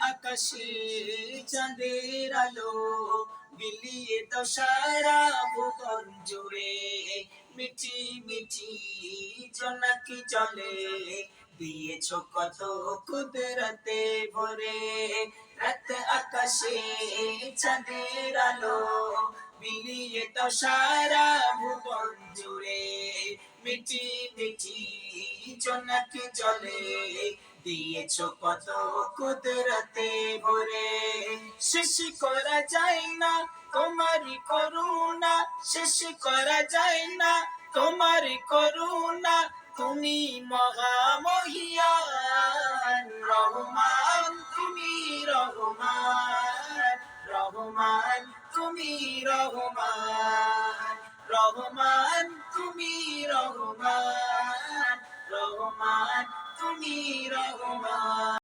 আকাশে চাঁদের আলো বিলিয়ে দাও সারা ভুবন জুড়ে, মিটি মিটি জোনাকি জলে দিয়েছো কত কুদরতে ভরে। রাত আকাশে চাঁদের আলো বিলিয়ে দাও সারা ভুবন জুড়ে, মিটি মিটি জোনাকি জলে দিয়েছো কত কুদরতে ভরে। শেষ করা যায় না তোমারই করুণা, শেষ করা যায় না তোমারই করুণা, তুমি মহামহিয়ান রহমান, তুমি রহমান রহমান, তুমি রহমান রহমান, তুমি রহমান রহমান, তুমি রহমান।